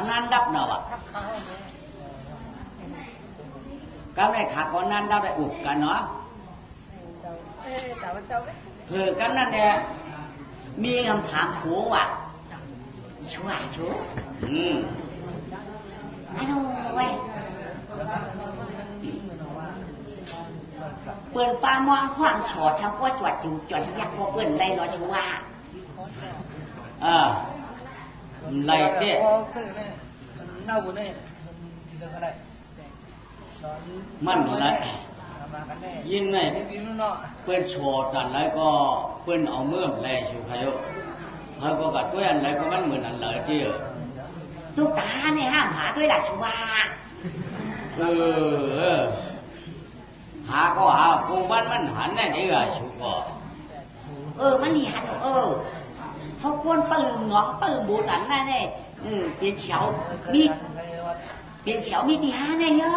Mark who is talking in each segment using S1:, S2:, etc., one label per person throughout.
S1: nan đắp nào ạ cái này khá có nan đắp lại ụp cả nó thử cái nàyมีคำถามผัวว่ะชัวชัวไอ้โว้ยเปิดปลามองขวางฉอดช่างว่าจวดจิ๋วจวดยักษ์ว่าเปิดได้รอชัวไรเจ๊มันอะไรยินไงเพื่อนโชดนั่นแล้วก็เพื่อนเอาเมื่อมแล่ชูขยุเขาก็กัดด้วยอันไรก็มันเหมือนอันเลยเจี๊ยตุ๊กตาเนี่ยห้ามหาด้วยล่ะชัวหาก็หากูมันหันได้นี่อะชัวมันมีหันเขาควรปืนหงอกปืนบูตันนั่นเนี่ยเปลี่ยนเฉามีที่หาเนี่ยโย่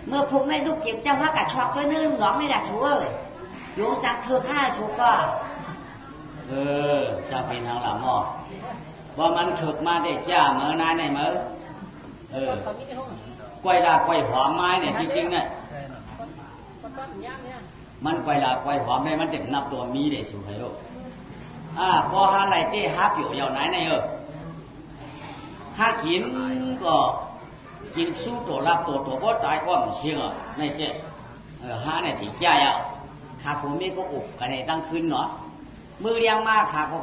S1: เมื่อพวกในลูกเก็บเจ้าพระกัดชอกด้วยนึ่งหงอกไม่ดักชัวโยสักเธอฆ่าชัวก็จะเป็นทางหลังอ่ะว่ามันถึกมาได้จ้าเมื่อนายไหนเมื่อกวยลากวยหอมไม้เนี่ยจริงๆเนี่ยมันกวยลากวยหอมได้มันเด็กนับตัวมีได้ชัวร์พอหาอะไรเต้หาเปี่ยวยาวไหนหากินก็กินสู้ตัวรับตัวก็ตายก็มันเชื่อในเจ้หาในที่แก่ขาผมมีก็อุบกันในตั้งคืนเนาะมือเลี้ยงมากขาก็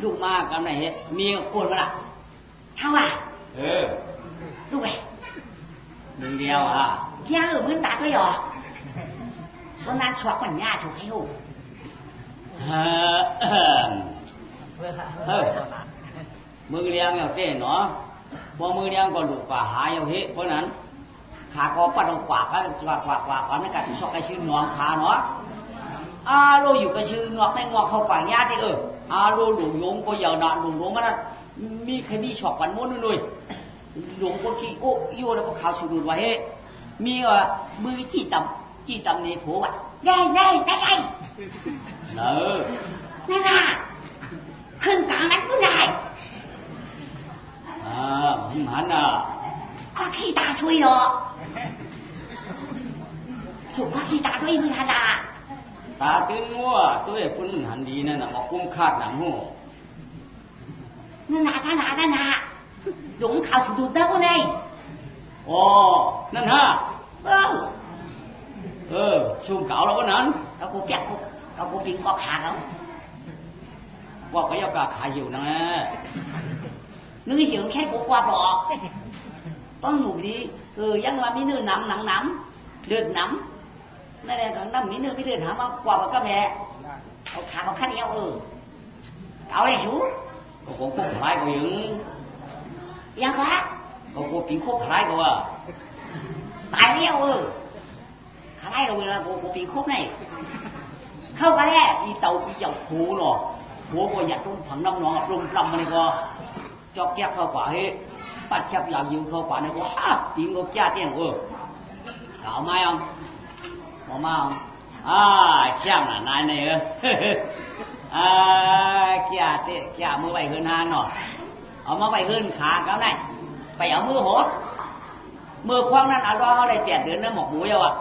S1: ลูกมากกันไหนเฮ็ดมีโคนมาละเท่าลูกไงมือเดียวพี่มือตาก็หยอวันนั้นชวกมันง่าชวกให้หูมือเลี้ยงอย่างเต้เนาะพอมือเลี้ยงก็ลูกกว่าหายอย่างเฮ็ดเพราะนั้นขาก็ปัดลงกว่าก็กว่าไม่กัดชอกไอ้ชื่อน้องขาเนาะโลอยู่กับชื่อน้องไม่งอเข้ากว่าญาติโลหลงยงก็ยาวหนาหลงยงมันมีใครมีชอกวันม้วนนู่นหลงก็ขี้โอ้ยแล้วก็ข่าวสุดไว้มีมือจี้ตำในผัวว่ะได้นั่นน่ะขึ้นกลางนั้นผู้ใดมันก็ขี้ตาช่วยหรอถูกก็ขี้ตาตัวเองมือทันตาตื่นงัวตัวเองคุณหันดีนั่นน่ะมากุ้งคาดหนังหูนั่นน่ะหลงข่าวสุดเต้าคนนี้นั่นฮะซุ่มเก่าแล้วก็นั้นเรากูเปียกเรากูปิงก็ขาแล้วว่าก็ยากขาหิวนะนึกหิวแค่กูกวาดบอกต้องหนุ่มดียังว่ามีเนื้อน้ำเลือดน้ำนั่นแหละของน้ำมีเนื้อมีเลือดหามากว่าก็แม่เอาขาเอาขั้นเอวเอาเลยชูก็คงพลายก็ยังก็ก็กูปิงโคพลายก็ว่าตายแล้วขาไล่เราเวลากูปิงโคnàyเข้ากันแล้วอีเต่าอีเหยาหูเนาะหัวก็อยากต้องผังน้ำนองปรุงปรำมันก็จอกแก้เข้ากว่าเฮ้ปัดแคบยาวยิวเข้ากว่าเนี่ยก็ปิงก็แก้เตี้ยงเก่าไหมบ่มาแก้มน่ะนายเนี่ยแก้มือไปขึ้นหางเนาะเอามาไปขึ้นขาเขาไหนไปเอามือหัวมือคว้างนั้นว่าเขาได้เตียดเดือนนั้นหมกหมูเยอะ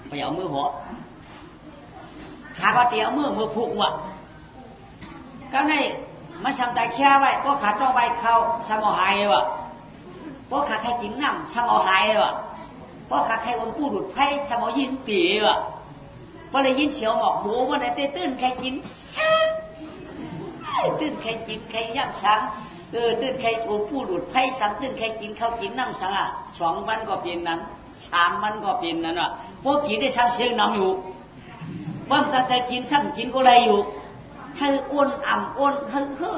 S1: ไปเอามือหัวขาก็เตียวมือพุกว่ะก็ในมันทำใจแค่ไว้เพราะขาต้องใบเข้าสมอหายวะเพราะขาใครกินน้ำสมอหายวะเพราะขาใครวันพูดหลุดไพ่สมอยินตีวะเพราะเลยยินเสียวหมอกหมูวันไหนตื่นใครกินช้างตื่นใครกินใครย่ำช้างตื่นใครวันพูดหลุดไพ่สังตื่นใครกินข้าวกินน้ำสัง2 วันก็เป็นนั้น3 วันก็เป็นนั้นพวกกินได้ซ้ำเสียงน้ำอยู่ว่าจะกินซ้ำกินก็ไรอยู่ให้อ้วนอ้วนเฮ้อ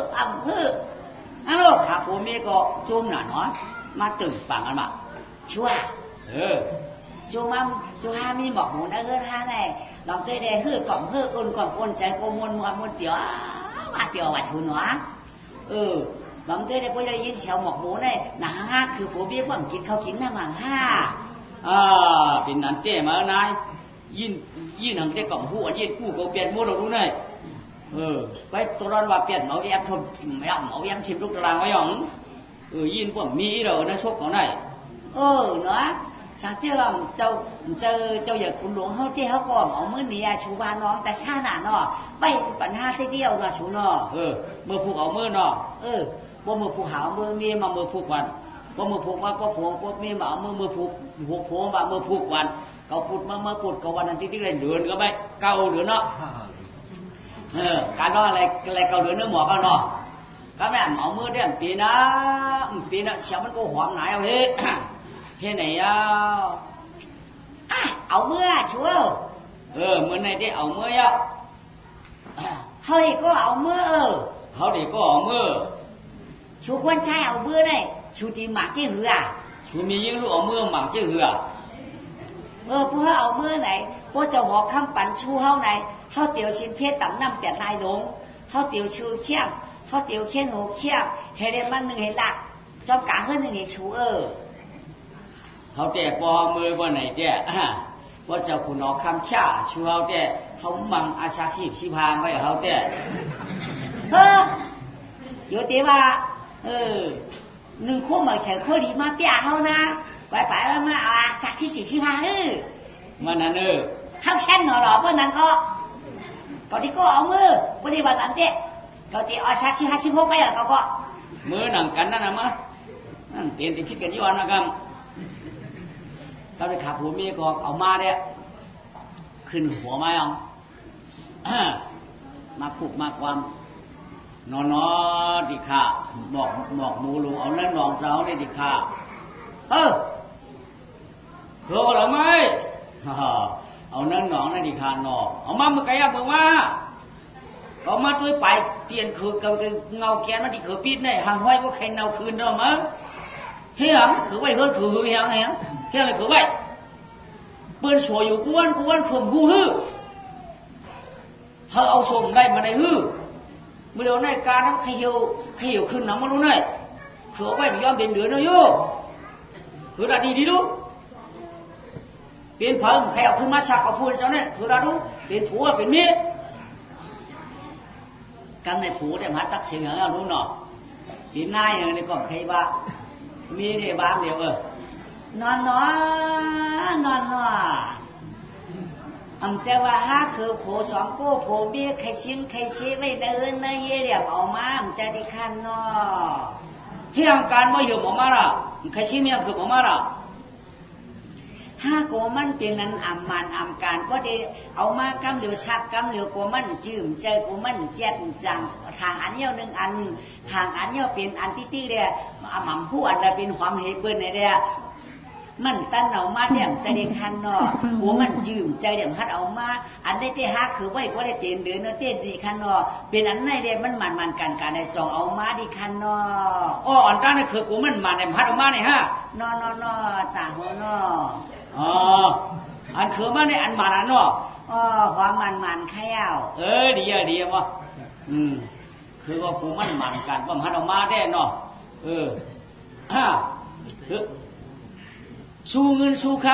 S1: นั่นหรอกขาผมมีก็จุ่มหน่ะเนาะมาตื่นฟังกันมาชัวจุ่มมีบอกหมูนะท่าไหนลองเตยได้เฮ้อกล่อมอ้นใจโกมวนเตี๋ยวมาเตี๋ยวว่าชุนวะลองเตยได้พอได้ยินเสียวหมอกหมูเนี่ยหนังห้าคือผมเบี้ยความกินเขากินน้ำหนังห้าเป็นนันเต้มานายยินหังเต้กล่อมหัวยินผู้ก็เปลี่ยนหมดเรารู้เลย ไปตัวนั้นว่าเปลี่ยนเอาแอมชมเอาแอมชิมลูกตารางไว้หยองยินพวกมีเด้อนะชกของไหนเนาะสังเจ้าเจ้าอย่าคุณหลวงเขาที่เขาก่อนเอามื้อนี้ชูบาน้องแต่ชาหนาเนาะไปปัญหาที่เดียวเนาะชูเนาะเมื่อผูกเอามื้อเนาะบ่มือผูกหามือมีมามือผูกวันบ่มือผูกมาบ่ผูกบ่มีมามือผูกผูกมามือผูกวันเขาพูดมาเมื่อพูดกับวันนั้นที่เลยเดือนก็ไม่เก่าหรือเนาะการว่าอะไรเก่าหรือเนื้อหมอก็เนาะก็แม่เอามือเดือนปีนะเสียมันก็หอมไหนเอาเฮ้ไหนเอามือชัวมือไหนที่เอามือเขาดีก็เอามือเขาดีก็เอามือชูคนใช้เอามือได้ชูตีหมากเจ้าเหือชูมียิ่งลูกเอามือหมากเจ้าเหือพวกเอามือไหนพวกเจ้าหอคำปั่นชูเฮาไหนเขาเตียวชินเพชรต่ำน้ำเปียดลายดงเขาเตียวชูเขี้ยมเขาเตียวเขี้ยนหูเขี้ยมเฮเดมันหนึ่งเฮลักจอมกาเฮือนหนึ่งเฮชูเขาแต่ปอมือว่าไหนแต่ว่าเจ้าคุณออกคำช่าชูเขาแต่เขามังอาชาชีพชีพางไว้เขาแต่อยู่ที่ว่าหนึ่งคู่มาเฉยคู่ดีมาเปียเขานะไปมาชาชีพชีพางมันนั่นเขาแค่นหนอเพราะนั้นก็ที่ก็เอามือปฏิบัติอันเตะก็ที่อาชาชีพชีพงไปอ่ะก็มือหนังกันนั่นนะมั้งนั่นเปลี่ยนที่คิดกันย้อนนะครับเราไปขับหัวเมียก็เอามาเนี่ยขึ้นหัวมามาขุบมาความนอนดิค่ะบอกหมูลุงเอาเล่นนองเสาเนี่ยดิค่ะโคหรือไม่เอาเล่นนองนั่นดิค่ะนอเอามาเมื่อไงเมื่อว่าเอามาด้วยไปเตียนคือกับเงาแกนมันที่คือปิดเนี่ยหางห้อยว่าใครเนาคืนเรามั้งเที่ยงคือไว้เฮือนคือเฮียงเที่ยงเลยคือไว้เปิ้นสวยอยู่กวนข่มหูฮื้อเขาเอาสมได้มาในฮื้อเมื่อเดี๋ยวในการนั้นใครเหี่ยวขึ้นน้ำมันรู้ไหนคือเอาไว้ไม่ยอมเป็นเดือนเลยโย่คือระดีดูเป็นเพิ่มใครเอาขึ้นมาฉากเอาพูดเจ้าเนี่ยคือระดูเป็นผัวเป็นเมียกันในผัวแต่มาตักเสียงอย่างรู้เนาะเป็นนายอย่างนี้ก็ใครว่ามีในบ้านเดียวนอนจะว่าหาคือโผสองโก้โผเบี้ยใครชิ้นใครชี้ไว้เดินนะเยี่ยมออกมาจะได้คันเนาะที่ทำการไม่อยู่หมอมาละใครชี้เมียคือหมอมาละห้าโกมันเพียงนั้นอ่ำการก็ได้เอามากำเหลียวชักกำเหลียวโกมันจืมใจโกมันเจ็ดจังทางอันเยี่ยวหนึ่งอันทางอันเยี่ยวเป็นอันที่เดียหม่ำผู้อันละเป็นความเฮเปิ้ลในเดียมันตั้นเอามาเนี่ยใจเด็กคันเนาะโกมันจืมใจเด็กคัดเอามาอันได้ที่ห้าคือไว้ก็ได้เป็นเดือนเนาะเต้ดีคันเนาะเป็นอันไหนเดียมันการในจองเอามาดีคันเนาะอันตั้นนี่คือโกมันในพัดเอามาเนี่ยฮะนอตาหัวเนาะอันคือมันในอันมันเนาะความมันใครเอาดีวะคือว่ากูมันกันว่ามันเอามาได้เนาะสู้เงินสู้ค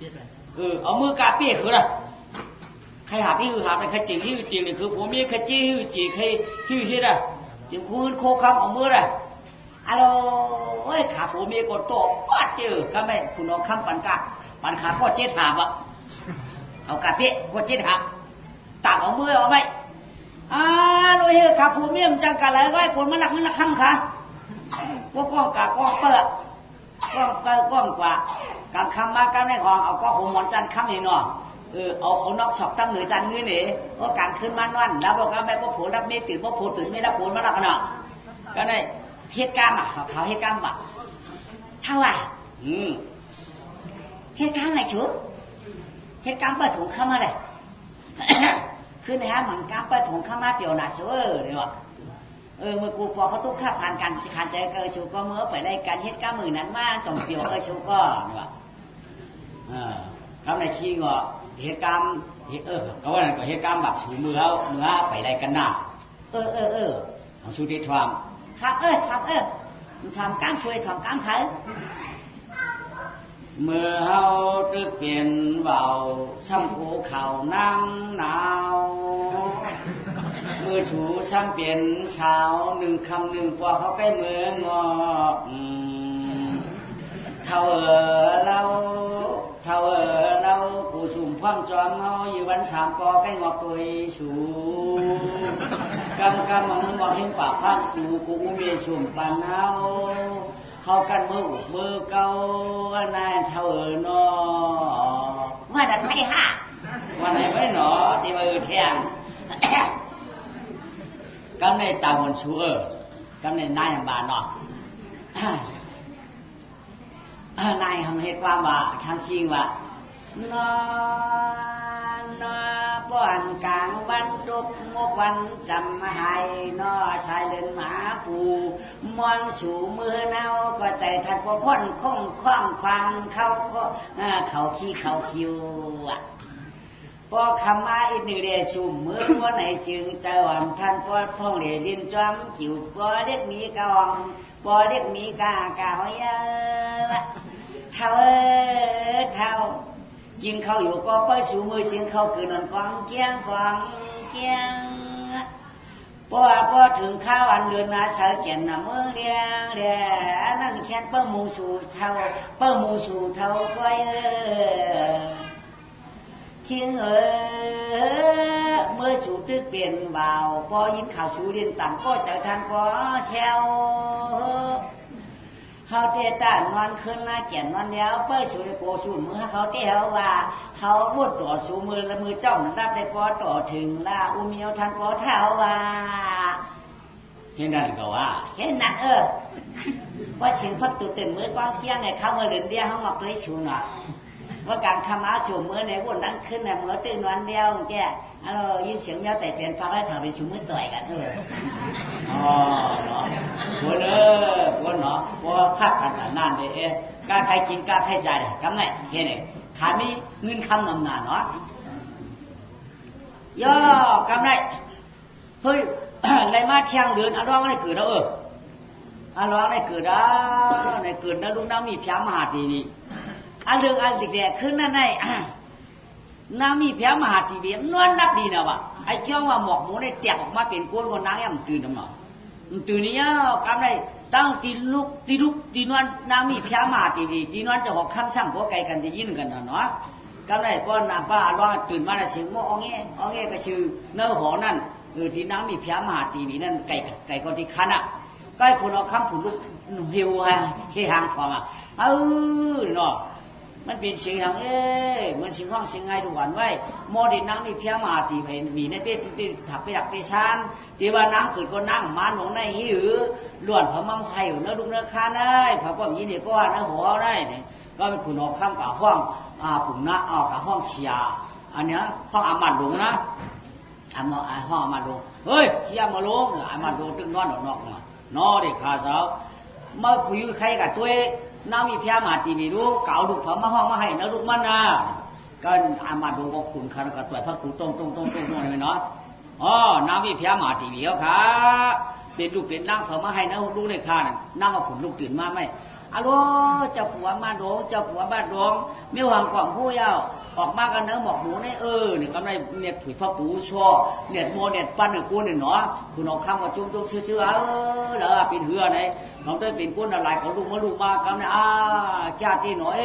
S1: ำเอามือกาเปี้ยคืออะไรใครหาพี่หาไปใครจริงที่จริงนี่คือผมมีใครจี้จีใครที่ได้จริงคุณโคคำเอามือเลยขาผมมีกดโตปัดเจอก็ไม่คุณเอาคำปันขาก็เจ็ดหาบเอากาเปี้ยก็เจ็ดหาตักเอามือเอาไหมโดยขาผมมีมันจังกันอะไรก็คนมันหนักคำค่ะว่าก้องกาก้องเปิดก้องกว่าการคำมาการในของเอาก็หัวหมอนจันคำนี่เนาะเอานอกช็อปตั้งเหนือจันเงี้ยนี่ว่าการขึ้นมันวันแล้วบอกว่าแบบว่าผัวรับเมียตื่นว่าผัวตื่นไม่รับผัวมารับกันเนาะก็ได้เหตุการณ์เขาเหตุการณ์เท่าไหร่เหตุการณ์ไหนชูเหตุการณ์เปิดถุงเข้ามาเลยคือในฮะหมังการเปิดถุงเข้ามาเดี๋ยวน่ะชูเนี่ยวะเมื่อกูพอเขาตุ๊กข้าผ่านกันขันใจเกอชูก็เมื่อไปรายการเหตุการณ์มือนั้นมาจงเตียวชูก็เนี่ยวะคำในขี้งอเหตุการณ์ก็ว่านั่นก็เหตุการณ์แบบชูเมื่อไปรายการน่ะเอาชูที่ทวามครับทำการช่วยทำการเผยเมื่อเฮาตึกเปลี่ยนเบาซ้ำภูเขานั่งหนาว มือฉูช่างเปลี่ยนเช้าหนึ่งคำหนึ่งกว่าเขาใกล้มืองอกเท่าเรากูสุ่มความจอมเฮาอยู่วันสามปอใกล้งอกตัวฉูกำมามืองอกเห็นปากพักกูมีสุ่มปันเฮากันมืออุกมือเก่านายเท่านอเมื่อนั้นไม่ฮะวันไหนไม่หนอที่มือแทงกำในตาบนชูกำในนายบานเนาะนายทำเหตุความว่าทำชิงว่านอนป้อนกลางวันตุกมกวันจำให้นอชายเล่นหมาปูมอนสู่มือเนาก็ใจทัดพอพ้นคงคว้างควางเขาขี้เขาคิวพอคำมาอีกหนึ่งเดียชุ่มมือพอไหนจึงเจอวันท่านพอพ่องเรียดินจอมจิ๋วพอเรียกมีกองพอเรียกมีกาหอยเท่ากินข้าวอยู่ก็ไปสู่มือเสียงเขาคือนอนฟังเกียงพอถึงข้าวอันเรือนนาเสาเกียนน่ะมือเรียนั่นแค่เปิ้มูสู่เท่าก้อยทิ้งเมื่อสู่ตึกเปลี่ยนเบาพอยินข่าวสู่เรียนต่างก็จะทันพอแชวเขาเตะตานอนขึ้นมาเกียนนอนแล้วเปิ้ลสู่ในโปสู่มือเขาเตะว่าเขามุดต่อสู่มือและมือเจ้ามันรับได้พอต่อถึงละอุเมียวทันพอเท้าว่าเห็นนั่นก็ว่าเห็นนั่นว่าเชิงพักตุเต็มมือกว้างเกี้ยงในเขาเมื่อเดือนเดียวเขามาเลยสู่หน่ะว่าการคำอาสู่มือในวันนั้นขึ้นในมือตื่นวันเดียวแกยินเสียงยาวแต่เปลี่ยนฟังให้ถามไปสู่มือต่อยกันอ๋อเนาะคนเนาะว่าพักกันนานเลยกล้าใครกินกล้าใครใจเลยกำไงเห็นไหมขามีเงินคำนำนานเนาะย่อกำไรเฮ้ยอะไรมาเที่ยงเดือนร้องอะไรเกิดแล้วร้องอะไรเกิดในเกิดแล้วลูกน้ำมีพยามหาดีนี่เรื่องเด็กๆขึ้นนั่นไงน้ำมีพยามหาดีเบี้ยนวลนักดีนะวะไอ้เจ้าว่าหมอกหมูในแตกออกมาเป็นก้นคนนั่งยังตื่นน้ำหนอตื่นนี้กำไรตั้งตีนวลน้ำมีพยามหาดีตีนวลจะหอกคำสั่งพวกไก่กันจะยินกันเนาะกำไรก้อนน้ำป้าร้องตื่นมาแล้วเสียงโม่อ้อแงก็ชื่อเนื้อหอนั่นที่น้ำมีพยามหาดีนี่นั่นไก่คนที่คันก็ให้คนเอาคำผุนลูกเหี่ยวเฮียหางทองเนาะมันเป็นเสียงอย่างเหมือนเสียงห้องเสียงไงทุกวันไว้โมดินนั่งนี่เพียงมาตีไปมีในเป้ที่ถักไปดักไปชานที่ว่านั่งเกิดก็นั่งมานหงในหิวล้วนพม่ำไข่เนื้อดุเนื้อคาได้พระป้อมยี่นี่ก็เนื้อหัวได้เนี่ยก็เป็นคุณออกข้ามกับห้องปุ่มนะกับห้องเชียอันเนี้ยห้องอามัดหลงนะห้องอามัดหลงเฮ้ยเชียมาลงอามัดหลงตึงนอนนอกนอเด็กขาสาวเมื่อคุยใครกับตัวน้ำมีพยามาตีนี่รู้เก่าดูเขามาห้องมาให้นะลูกมันนะก็อามาดูก็ขุนคันกับตัวพระกูตรงเลยเนาะน้ำมีพยามาตีนี่เขาเป็นลูกเป็นร่างเขามาให้นะลูกในข้านั่งกับขุนลูกตื่นมาไหมเจ้าผัวมาโดเจ้าผัวบ้านดวงไม่หวังกล่องผู้เย้าออกมากันเนื้อหมอกหมูในเนี่ยกำไรเนี่ยผืนพระปูชัวเนี่ยโมเนี่ยปั้นเนี่ยกูเนี่ยเนาะคุณออกคำกับจุ้มเชื่อแล้วเป็นเหือไหนน้องได้เป็นก้นอะไรของลูกมากำเนี่ยจ้าที่หน่อย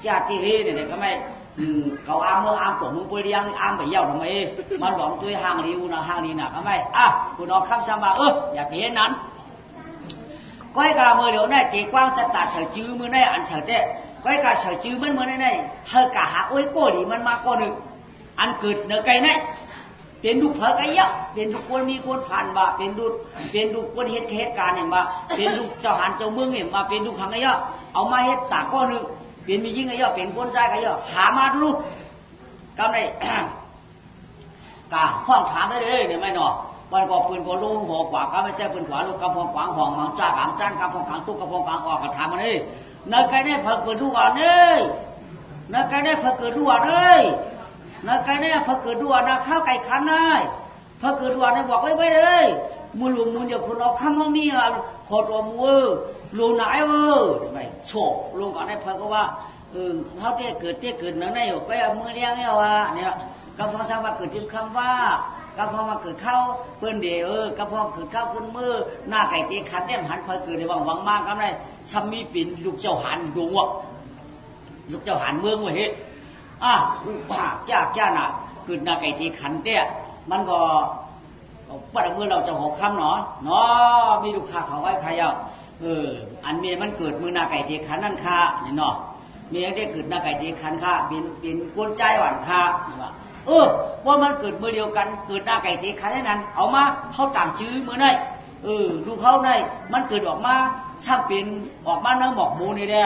S1: จ้าที่เฮเนี่ยกำไรเขาอ้ามตัวมึงไปเลี้ยงอ้ามไปเย้าทำไมมันหลงตัวห่างริวนะห่างนี้นะกำไรคุณออกคำซ้ำว่าอย่าเพี้ยนนั้นก้อยกาเมื่อเดี๋ยวนี้ตีกว้างจะตัดเฉยจื้อมือในอันเฉยเจ้ก้อยกาเฉยจื้อมันมือในเฮกะหาโอ้ยโกดีมันมาก้อนหนึ่งอันเกิดเนื้อไก่ในเป็นดูเผยไก่เยอะเป็นดูคนมีคนผ่านบ่เป็นดูคนเหตุการณ์เห็นบ่เป็นดูเจ้าหันเจ้าเมืองเห็นบ่เป็นดูขังไก่เยอะเอามาเหตุตาก้อนหนึ่งเป็นมียิ่งไก่เยอะเป็นคนใจไก่เยอะหามาดูกำไรกาข้องถามได้เลยเนี่ยไม่หนอวันก่อปืนก่อลูกหัวกว่าก็ไม่ใช่ปืนขวาลูกกระพงขวางห้องมังจ้ากางจ้างกระพงขางตุ๊กกระพงขางออกกระถามมันเลยในใครได้เพิ่งเกิดดูอ่ะเลยในใครได้เพิ่งเกิดดูอ่ะเลยในใครได้เพิ่งเกิดดูอ่ะนะข้าวไก่ขันเลยเพิ่งเกิดดูอ่ะนะบอกไว้เลยมือลุงมือเดียวคนเอาข้ามห้องนี้ขอตัวมือลุงไหนไม่โฉบลุงก่อนได้เพิ่งก็ว่าเขาเกิดนั่นได้อยู่ก็มือเลี้ยงเนี่ยว่าเนี่ยกำลังสร้างว่าเกิดถึงคำว่า ก็พอมาเกิดเข้าเปิ้นเดก็พอเกิดเข้าขึ้นมือหน้าไก่ตีขันเนี่ยหันพอเกิดในวังมากก็ได้ชัมมีปิ่นลูกเจ้าหันดวงวะลูกเจ้าหันเมืองวะเฮ้อุปาแก่น่ะเกิดหน้าไก่ตีขันเตี้ยมันก็ปัดมือเราจะหกคำเนาะมีลูกค้าเขาไว้ใครเอาอันเมียมันเกิดมือหน้าไก่ตีขันนั่นค่ะนี่เนาะเมียได้เกิดหน้าไก่ตีขันค่ะเป็นกวนใจหวานค่ะว่ามันเกิดมือเดียวกันเกิดหน้าไก่ตีขันนั้นเอามาเขาต่างชื้อมือได้ดูเขาได้มันเกิดออกมาช่างเป็นออกมาเนื้อหมอกหมูนี่แหละ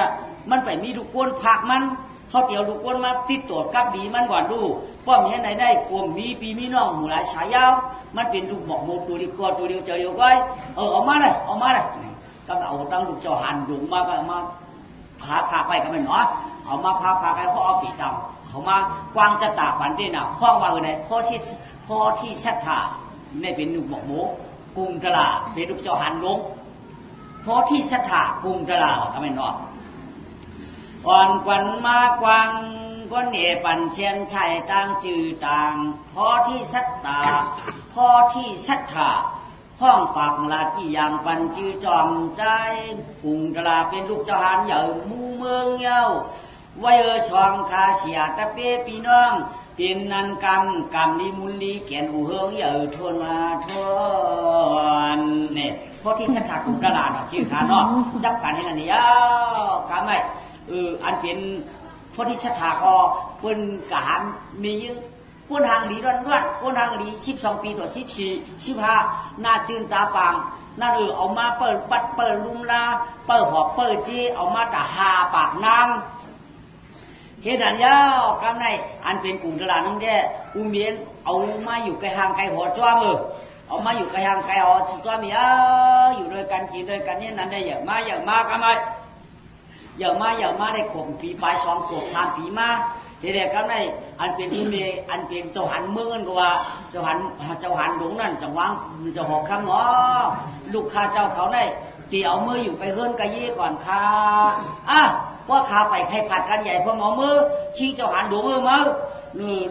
S1: มันไปมีลูกกวนผักมันเขาเตี๋ยวลูกกวนมาติดตัวกับดีมันก่อนดูป้อมเห็นไหนได้กลมมีปีมีน้องหมูหลายฉายาวมันเป็นลูกหมอกหมูตัวเดียวตัวเดียวเจอเดียวก้อยเอามาเลยก็เอาตั้งลูกเจ้าหันดุงมาก็มาพาไปก็ไม่หนอเอามาพาไปเขาเอาปีดำเขามากวางจะตากปันที่น่ะข้องว่าไหนพ่อที่ชัดถาไม่เป็นลูกหมอกหมูกุมตลาเป็นลูกเจ้าหันลงพ่อที่ชัดถากุมตลาก็ไม่หนออ่อนกวันมากวางก้นเหปั่นเชียนชัยต่างจือต่างพ่อที่ชัดตาพ่อที่ชัดถาห้องปากลาที่อย่างปันจือจอมใจกุมตลาเป็นลูกเจ้าหันใหญ่มูเมืองเย้าไว้ช่องคาเสียตะเป้ปีน้องเป็นนันกำลีมุลลีแกนอูเฮืองอย่าทวนมาทวนเนี่ยเพราะที่สักขากุกระลาเนาะชื่อขาเนาะจับกันให้กันนี่ยาวกำไม่อันเป็นเพราะที่สักขาก็เปิ้นกะหันมียึงก้นทางหลีร้อนก้นทางหลี12 ปีต่อ14 15หน้าจืนตาปางนั่นเอามาเปิดปัดเปิดลุมลาเปิดหอบเปิดจีเอามาตะหาปากนางเฮ็ดอันยาวกำในอันเป็นกลุ่มตลาดนั่นแหละอุ้มเมียนเอามาอยู่ไกลห่างไกลหัวจ้วมเอามาอยู่ไกลห่างไกลหัวจ้วมอยู่ด้วยกันกินด้วยกันเนี่ยนั่นได้อย่างมากกำไมอย่างมาได้ข่มปีปลาย2 ขวบ 3 ปีมาเด็กๆกำในอันเป็นอุ้มเมียอันเป็นเจ้าหันเมืองกันก็ว่าเจ้าหันหลงนั่นจังหวังเจ้าหอกคำเนาะลูกค้าเจ้าเขาได้ตีเอามืออยู่ไปเฮิรนกะยี่ก่อนค่ะว่าขาไปใครผัดกันใหญ่พอหมอมือชี้เจ้าหันดวงมา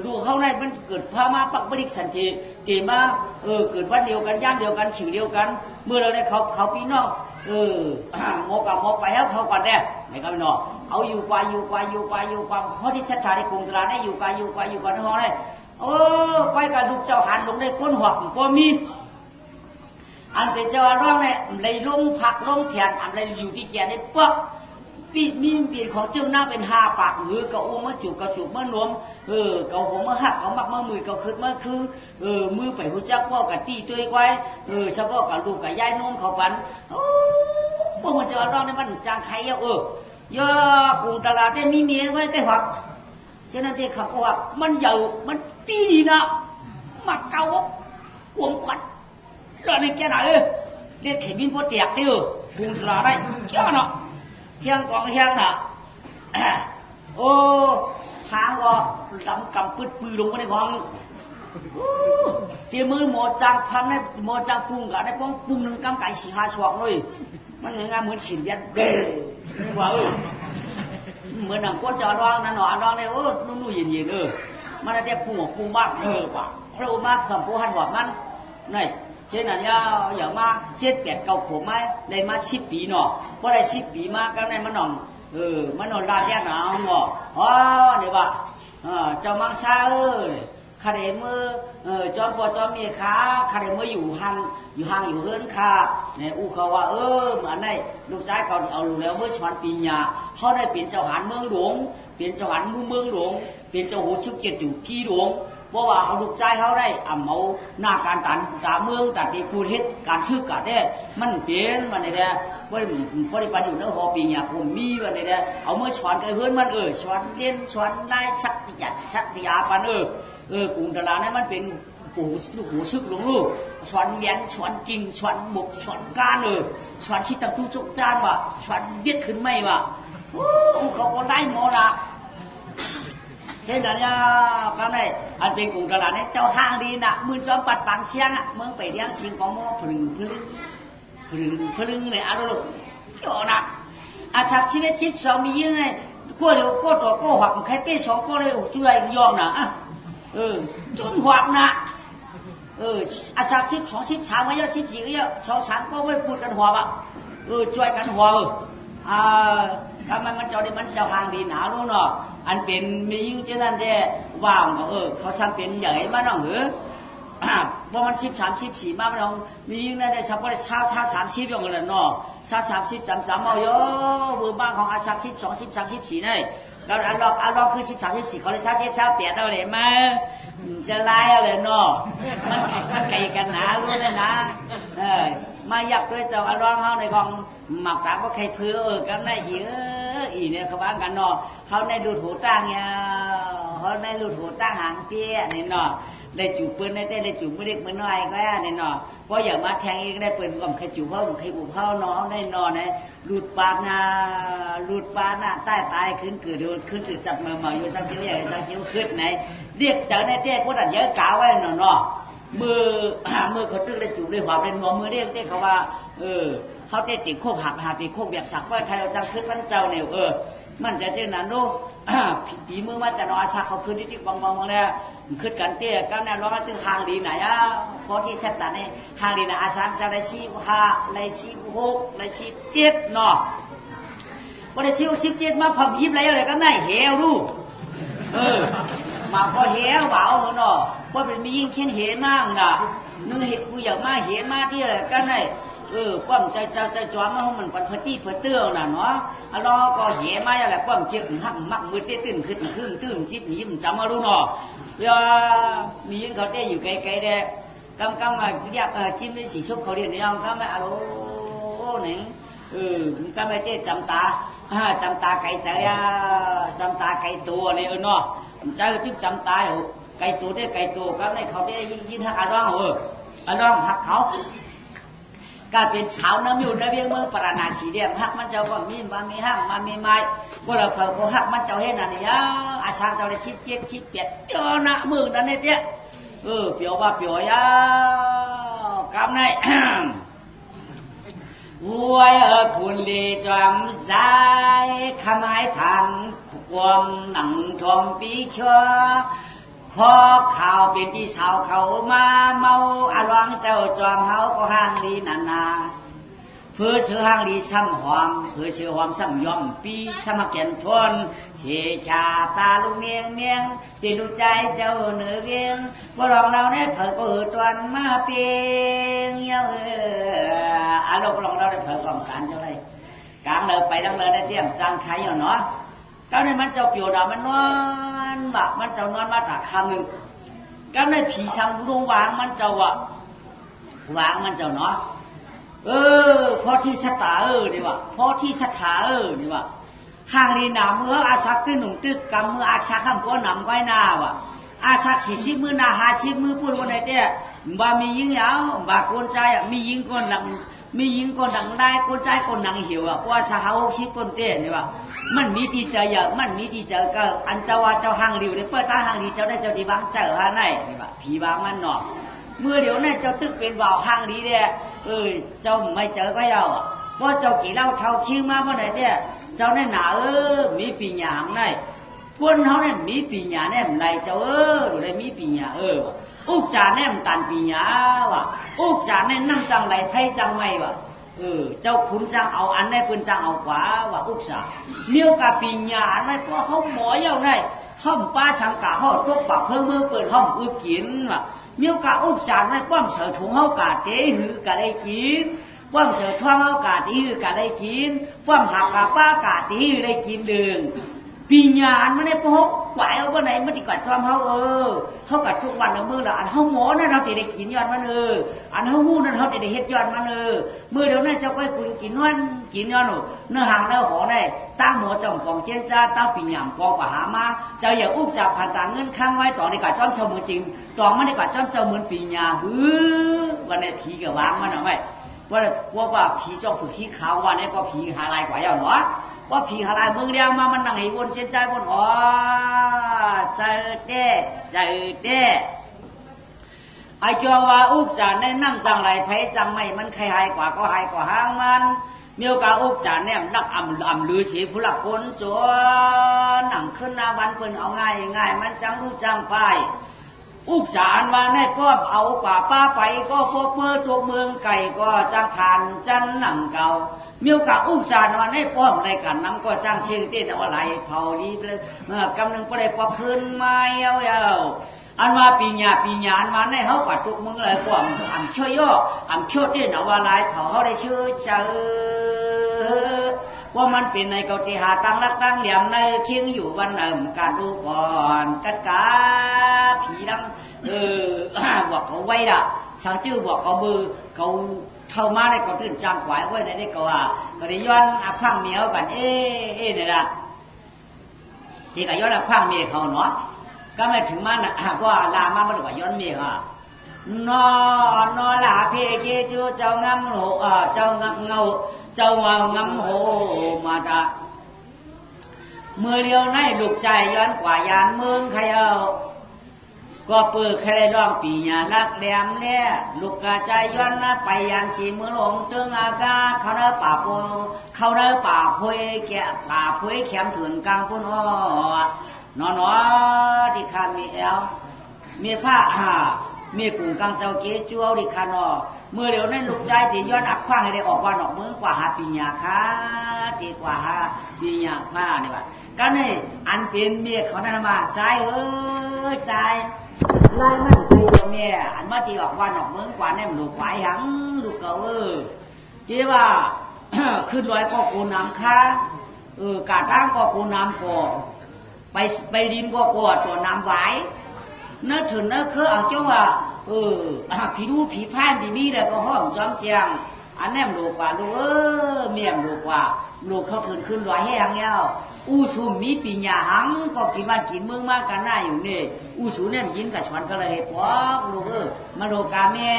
S1: ลูกเขาในมันเกิดพามาปักบริกสันติเกมาเกิดวันเดียวกันย่างเดียวกันฉิวเดียวกันเมื่อเราได้เขาพี่น้องโมกับโมไปแล้วเขาก่อนแน่ไหนก็ไม่นอเอาอยู่กว่าเพราะที่สัทธาในกรุงตราได้อยู่กว่าทั้งห้องเลยไปกับลูกเจ้าหันลงได้ก้นหัวก็มีอันเป็นเจ้าร้องเนี่ยเลยลงผักลงแขนอันเลยอยู่ที่แขนได้ปั๊บปีมีเปลี่ยนของเจ้าหน้าเป็น5 ปากหรือเกามาจุกเกาจุกมานวมเกาหัวมาหักเขามักมามือเกาขึ้นมาคือมือไปหัวจักว่ากับตีตัวไว้เฉพาะกับลูกกับยายนุ่มเขาปันพวกมันเจ้าร้องเนี่ยมันจางใครย่อกรุงตลาดได้มีเมียไว้ใกล้หักฉะนั้นที่เขาบอกว่ามันใหญ่มันปีดีนะมาเกากวงขวัญเราในแก่ไหนเรียกเข็มบินพอแตกที่กรุงตลาดได้เจ้าเนาะเฮียงกองเฮียงน่ะหางก็ดำกำปืดลงมาในห้องเจ้ามือหมอจางพันในหมอจางปุ้งกันในป้องปุ้ง1 กำไก่4 5 ช่องเลยมันงานเหมือนฉินยันนี่ว่าเหมือนหนังก้นจอร้องนั่นหนอร้องเนี่ยนุ่มๆเย็นๆมันจะปูมากว่ะโผล่มากคำปูหันหัวมันนี่เช่นนั้นอย่างมา7 8 9 ขวบไหมได้มา10 ปีเนาะพอได้10 ปีมาก็ได้มันนอนมันนอนลาดแย่หนาวเนาะเนี่ยว่าเจ้ามังซาคาเดมือจอมปอจอมเมียขาคาเดมืออยู่ห่างอยู่เฮิร์นขาเนี่ยเขาว่าเหมือนในลูกชายเขาเอาลูกแล้วเมื่อวันปีญาเขาได้เปลี่ยนเจ้าหันเมืองหลวงเปลี่ยนเจ้าหันเมืองหลวงเปลี่ยนเจ้าหูชุกเจ็ดจุกี้หลวงเพราะว่าเขาลูกใจเขาได้เมาหน้าการตันตาเมืองตัดที่พูดเฮ็ดการชื่อกัดได้มันเปลี่ยนมันได้ว่าปฏิบัติอยู่ในหอปีเนี่ยผมมีวันนี้เอาเมื่อสอนกันเฮือนมันสอนเรียนสอนได้สักยาปันกรุงตลาดนั้นมันเป็นลูกหูซึกหลวงลูกสอนเวียนสอนจริงสอนบุกสอนการสอนที่ตั้งตู้จุกจานว่ะสอนเบียดขึ้นไม่ว่ะเขาก็ได้หมดละเห็นแล้วเนี่ยก็ได้อันเป็นกรุงตลาดเนี่ยเจ้าห้างดีนะมือจอมปัดปางเชียงเมืองไปเลี้ยงสิงของมอพลึงเนี่ยอะไรลูกโยนะอาชักชีวิต12 มียังไงก็เดี๋ยวก็ต่อก็หักใครเป้2 ก็เลยช่วยยอมนะจนหักนะ อาศัก12 13ก็เยอะ14ก็เยอะ2 3ก็ไม่พูดกันหัวอ่ะช่วยกันหัวถ้ามันเจ้าได้มันเจ้าห่างดีหนารู้เนาะอันเป็นมียิ่งเช่นนั้นแด่ว่างก็เขาซ้ำเป็นใหญ่มาน้องเพราะมัน13 14มาน้องมียิ่งนั่นได้เฉพาะชา30อย่างนั้นเนาะชา30 33เอาเยอะมือบ้างของอาศัก12 13 14นี่แล้วอันล็อกคือ13 14เขาเลยชา7 8เอาเลยมาจะไล่เอาเลยเนาะมันไกลกันหนารู้เลยนะมาอยากด้วยเจ้าอันล็อกเขาในกองหมักตาก็ใครเพื่อกันได้เยอะอีเนี่ยเขาบ้างกันเนาะเขาในดูถูตั้งเนี่ยเขาในดูถูตั้งหางเปี้ยเนี่ยเนาะได้จูบปืนได้จูบไม่เด็กไม่น้อยก็เนี่ยเนาะเพราะอย่ามาแทงเองได้ปืนก็ใครจูบเขาใครอุบเขาเนาะได้นอนเนี่ยหลุดปานใต้ตายขึ้นเกิดโดนขึ้นถือจับมาอยู่สักชิ้วใหญ่สักชิ้วขึ้นไหนเรียกเจ้าในเต้พวกนั้นเยอะกาวไว้เนาะมือเขาตึ้งได้จูบได้หอบได้หัวมือเรียกเต้เขาว่าเขาเต้ติดโคกหักติดโคกเบียกสักว่าใครเอาจังขึ้นพันเจ้าเนี่ยมันจะเช่นนั้นดูผีมือมาจะนอนอาชาเขาขึ้นที่บางเนี่ยขึ้นกันเตี้ยก็แน่ร้องตึงหางดีไหนพอที่เซตแต่ในหางดีนะอาชาจะได้ชี้5ได้ชี้6ได้ชี้7เนาะพอได้ชี้6 7มาผับยิบอะไรก็ได้เหวดูมาพอเหวเบาเนาะพอเป็นมียิ่งเขียนเหมากน่ะนึกเห็นกูอยากมาเหมาที่อะไรก็ได้ป้อมใจจอมมันปันพตี้เตื้อน่ะเนาะเราก็เหมาอะไรป้อมเกี่ยวหักมักมือเต้ตื่นขึ้นตื่นจิบหนีมันจำมารู้เนาะเวลามียิ่งเขาเต้อยู่ไกลๆเด้กำมาอยากจิ้มด้วยสีชุบเขาเรียนเนี่ยก็ไม่อะไรนี่ก็ไม่เต้จำตาไก่ใจจำตาไก่ตัวนี่เนาะใจจึ๊กจำตาไก่ตัวได้ไก่ตัวก็ไม่เขาได้ยินหักอารมณ์อารมณ์หักเขาก็เป็นชาวน้ำอยู่ในเวียงเมืองปราณาสีเดียมหักมันเจ้าก็มีมันมีห้างมันมีไม้พวกเราเผาก็หักมันเจ้าเห็นอะไรอาชางเจ้าได้ชิดเจ็ดชิดเปียดเจ้าหน้ามือนั่นเนี่ยเปียวว่าเปียกำในวัวคุณลีจอมใจขมายพันความหนังทอมปีเชื่อพอข่าวเป็นที่สาวเขามาเมาอารวงเจ้าจอมเฮาก็ห้างดีนาเพื่อเชื่อห้างดีซ้ำหอมเพื่อเชื่อหอมซ้ำย่อมปีสมักเกียนทนเสียชาตาลุงเมียงเป็นลูกใจเจ้าเหนือเวียงพวกเราเนี่ยเผยก็ตวนมาเปียงเยอะอารมณ์เราได้เผยความการเจ้าไรกลางเลยไปดังเลยได้เตรียมจานไข่เนาะก็ในมันเจ้าเปียวดามันนอนแบบมันเจ้านอนมาตาคำหนึ่งก็ในผีช้างดวงวางมันเจ้าวางมันเจ้าเนาะพอที่สตานี่วะพอที่สถานี่วะห่างดีหนาเมื่ออาศักตื้อหนุ่มตึกกำเมื่ออาชักข้ามก้นหนำก้อยหน้าวะอาชัก40 มือหน้า50 มือพูดวันไหนเนี่ยบ่มียิงยาวบ่โกนใจมียิงก้นหนังมียิงก้นหนังได้ก้นใจก้นหนังหิวว่าสาว60 ก้นเต้นี่วะมันมีที่เจออย่างมันมีที่เจอก็อันเจ้าว่าเจ้าห่างริวได้เปิดตาห่างดีเจ้าได้เจ้าดีบ้างเจอฮะไหนนี่วะผีบ้างมันเนาะเมื่อเดี๋ยวนี้เจ้าตึกเป็นบ่าวห่างดีเนี่ยเจ้าไม่เจอก็ยาวเพราะเจ้ากี่เล่าเท่าชื่อมาเมื่อไหร่เนี่ยเจ้าเนี่ยหนามีปีหยางไหนคนเขาเนี่ยมีปีหยาเนี่ยไรเจ้าดูได้มีปีหยาอุกจานเนี่ยมันตันปีหยาวะอุกจานเนี่ยนั่งจังไรไทยจังไม่วะเจ้าขุนจังเอาอันได้ปืนจังเอากว่าว่าอุกษาเมียวกับปีหยาไม่เพราะเขาหมอเย้าได้ห้องป้าชังกะห้องตัวปากเพิ่มมือเปิดห้องอึกินว่ะเมียวกับอุกษาไม่ป้อมเสือถุงเฮากาเตะหือกะได้กินป้อมเสือท้องเฮากาตีหือกะได้กินป้อมหักกะป้ากาตีหือได้กินเดืองปีหยามันได้พกไหวเอาเมื่อไหร่มันดีกว่าจอมเขากัดทุกวันเอามือละอันเขาหมอนั่นเขาได้กินยอดมันอันเขาหู้นั่นเขาได้เฮ็ดยอดมันเมื่อเดี๋ยวนั้นเจ้าก็คุณกินยอดเนื้อหางเนื้อหอได้ตั้งหมอจอมกองเชียนจ้าตั้งปีหยามกองกว่าหามาเจ้าอย่าอุกจับผ่านตาเงินข้างไว้ต่อในกว่าจอมเจ้ามือจริงต่อมันในกว่าจอมเจ้ามือปีหยาวันนี้ผีกับวางมันเอาไว้ว่าผีเจ้าผือขี้ขาววันนี้ก็ผีหาลายกว่าเยาเนาะว่าผีหาลายเมืองเดียวมามันนั่งให้วนเส้นใจวนเจอเด้ไอ้จอว่าอุกจานได้นั่งสั่งไรไผ่สั่งไม่มันใครหายกว่าก็หายกว่าห้างมันมีโอกาสอุกจานเนี่ยนักอ่ำลือสีผู้หลักคนจวนหนังขึ้นหน้าวันเพิ่นเอาง่ายมันจังรู้จังไป อุกสารว่าในป้อมเอากว่าป้าไปก็พบเมื่อตัวเมืองไก่ก็จังทานจันหนังเก่ามีโอกาสอุกสารว่าในป้อมในกันน้ำก็จังเชียงเต้นว่าไหลเผาดีเลยกำลังก็ได้ปอกคืนมาเยาวอันว่าปีญามาในเขาปัดทุกมึงเลยความอ่ำช่วยย่ออ่ำช่วยเต้นว่าไหลเผาเขาได้ชื่อเจอว่ามันเป็นในเกาตีหาตั้งรักตั้งเหลี่ยมในเที่ยงอยู่วันหนึ่งการดูก่อนกัดกาผีดังบอกเขาไว้ละชาวชื่อบอกเขาบือเขาเข้ามาในเขาตื่นจังหวายไว้ในนี้ก็ว่าก็ได้ย้อนพังเมียวกันเนี่ยละที่ก็ย้อนพังเมียเขาเนาะก็ไม่ถึงมันว่าลามาไม่ได้ว่าย้อนเมียค่ะนอลาเพเกจูเจ้างำโหเจ้างำเงาเจ้างำโหมาตาเมื่อเดียวในลูกใจย้อนกว่ายานเมืองใครเอาก็เปิดใครร้องปีญาลักแหลมเล่ลูกกระใจย้อนนะไปยันสีเมืองหลงตึงอากาเขาเนื้อป่าโพเขาเนื้อป่าโพยแก่ป่าโพยแขมถืนกลางพุ่นนอนที่ข้ามีแอลมีผ้ามีกลุ่มกลางเจ้าเก๋จัวดิคานอเมื่อเดี๋ยวนั้นลูกใจที่ย้อนอักขว้างให้ได้ออกวันออกเมืองกว่าหาปีญาค่ะตีกว่าหาปีญาผ้านี่ว่าก็นี่อันเป็นเมียเขานั่นมาใจใจไล่มันไปเมียอันมาตีออกวันออกเมืองกว่าเนี่ยลูกไหวหังลูกเก่าที่ว่าขึ้นลอยก็กูน้ำค่ะกาตั้งก็กูน้ำก่อไปดินก็ก่อตัวน้ำไหวนั่นถึงนั่นคือเอาเจ้าว่าผีดูผีพานดีนี่เลยก็ห้อมจ้องเจียงอันแนมลูกกว่าลูกเมียมลูกกว่าลูกเขาถึงขึ้นลอยให้หังเย้าสูมีปีญาหังก็กินบ้านกินเมืองมากกันหน้าอยู่นี่สูเนี่ยยินกับชวนก็เลยปอกลูกมาโลกาแม่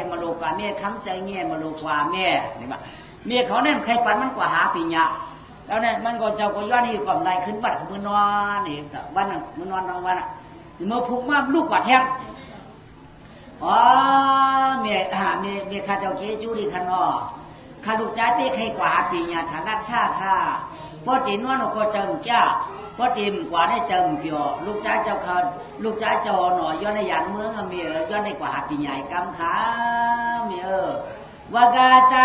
S1: มาโลกาแม่ค้ำใจเงี้ยมาโลกาแม่นี่ว่าเมียเขาเนี่ยใครปันมันกว่าหาปีญาแล้วเนี่ยมันก็เจ้าก็ย้อนนี่ก่อนไรขึ้นบัดมือนอนนี่วันนั้นมือนอนรางวันเมื่อพุกมาลูกกว่าแทบเมียข้าเจ้าเกจูดีขันข้าลูกใจเป้ใครกว่าปีญาฐานะชาค่ะพอตีนวลก็เจิมจ้าพอตีมกว่าได้เจิมเปียวลูกใจเจ้าเขาลูกใจเจ้าหน่อยย้อนในยันเมืองเมียย้อนในกว่าปีญากำขาเมียว่ากาใจ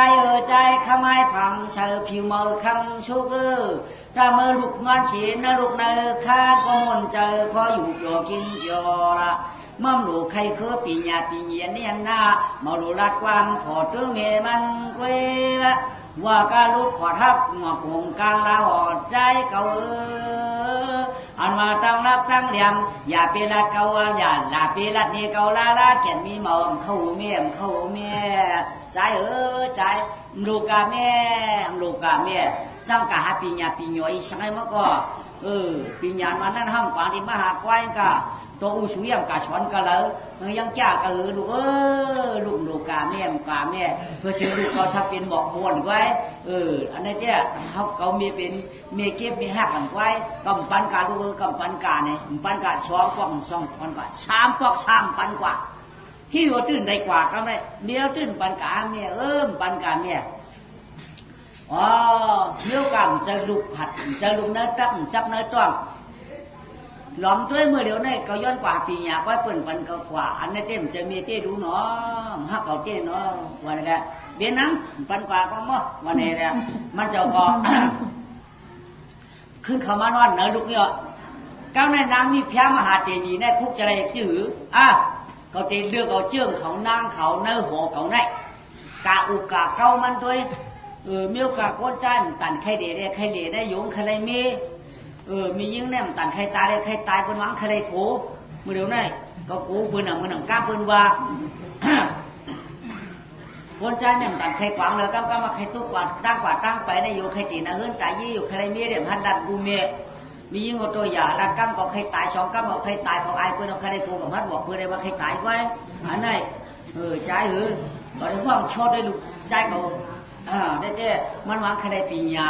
S1: ใจขมายพังเสือผิวมือคำชุกถ้าเมื่อลูกงอนเฉียนนะลูกเนอข้าก็มนเจอพออยู่เปียวกินเปียวละมั่มลูกใครคือปีญาปีเนียนเนี่ยนะมาลูรัดความขอตึงเมมันเว้ละว่ากาลูกขอทับงอกหงกลางลาหอดใจเก่าอันมาตั้งรับตั้งเหลี่ยมอย่าเปรัดเก่าอย่าลาเปรัดนี่เก่าลาเขียนมีหมอมเข้าเมียใจใจลูกกาแม่จังกะหาปีญาปีหน่อยใช่ไหมเมื่อก็ปีญามันนั่นห้ามกวางที่มหาควายกะตัวสูยังกะชอนกะเลยยังจ้ากะลูกลูกกาแม่เพื่อชื่อลูกเขาชอบเป็นบอกมวนไว้อันนี้เนี่ยเขามีเป็นมีเก็บมีหักกันไว้กำปั้นกาลูกกำปั้นกาเนี่ยปั้นกาช้อนกว่าง2 ปันกว่า3 ปอก3 ปันกว่าที่ว่าตื่นได้กว่าก็ไม่เมียตื่นปันกาเมียปันกาเมียเนื้อกำจะลูกผัดจะลูกเนื้อตั้งจับเนื้อต้องหลอมตัวเมื่อเดี๋ยวนี้เขาย้อนกว่าปีญาก็เปิ่นปันเขากว่าอันนี้เต็มจะมีเต้ดูเนาะฮักเขาเต้เนาะวันนี้เบี้ยนังปันกว่าก็มั้งวันนี้เนี่ยมันจะก็ขึ้นเขามานอนเนื้อลูกเนี่ยก้าวในน้ำมีพระมหาเจดีย์ในคุกจะได้จื้อเขาเตะเลือกเขาเชื่องเขานางเขาเนื้อหัวเขาในกะอุกะเก้ามันด้วยมีโอกาสก้นใจมันตันใครเดได้ยงใครมียิ่งแนมตันใครตายได้ใครตายเป็นหวังใครได้โผเมื่อเดี๋ยวนี้ก็กูปืนมือหนังก้าปืนว่าก้นใจแนมตันใครกวางเลยก้ามาใครตุ๊กกว่าตั้งไปได้อยู่ใครตีนะเฮือนตายยี่อยู่ใครมีเดี๋ยวพันดันกูเมียมียิ่งเอาตัวอย่างละก้าก็ใครตาย2 ก้าก็ใครตายเขาไอ้ปืนเอาใครได้โผกับพัดบอกปืนได้ว่าใครตายไว้อันนี้ใจก็ได้ว่าชดได้ลูกใจเขาได้เจ้มันหวังใครได้ปีญา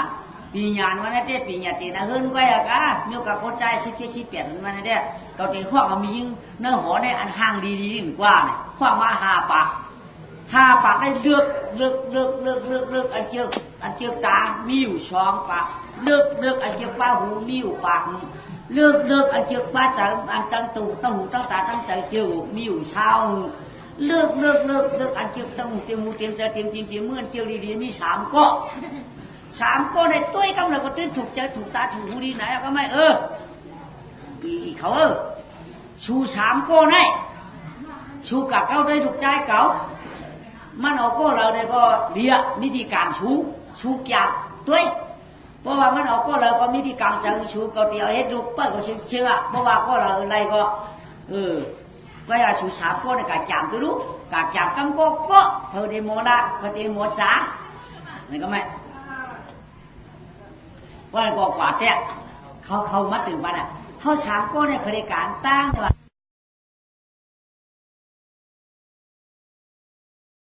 S1: วันนี้เจ้ปีญาตีนะเฮือนไว้อะกะมีกับคนใจ17 วันนี้เจ้เขาตีข้อมียิ่งเนื้อหัวในอันห่างดีๆกว่าเนี่ยข้อมา5 ปากได้เลือกอันเจือกตามีอยู่2 ปากเลือกอันเจือกป้าหูมีอยู่ปาก Lược ăn trước ba giờ ăn tăng tù tăng hủ tăng tá tăng trời chiều miu sao lược ăn trước tăng hủ tiêu mu tiền giờ tiền mươn chiều đi mi sám có này tôi không là có trên thuộc chơi thuộc ta thuộc hủ đi này các mày khẩu su sám có này su cả cao đây thuộc trai cáo mà nó có là đây có địa đi cảm su kẹp tôi เพราะว่ามันออกก็เราก็มีที่กลางจังชูก็เดียวเฮ็ดลูกเปิ้ลก็เชื่อเพราะว่าก็เราอะไรก็ก็อย่าชูสามก็ในการจามตัวรู้การจามกังก็เท่าเดโมละเท่าเดโมจ๋านี่ก็ไม่ว่าก็กว่าแท้เขามาถึงบ้านอ่ะเขาสามก็ในบริการตั้งว่า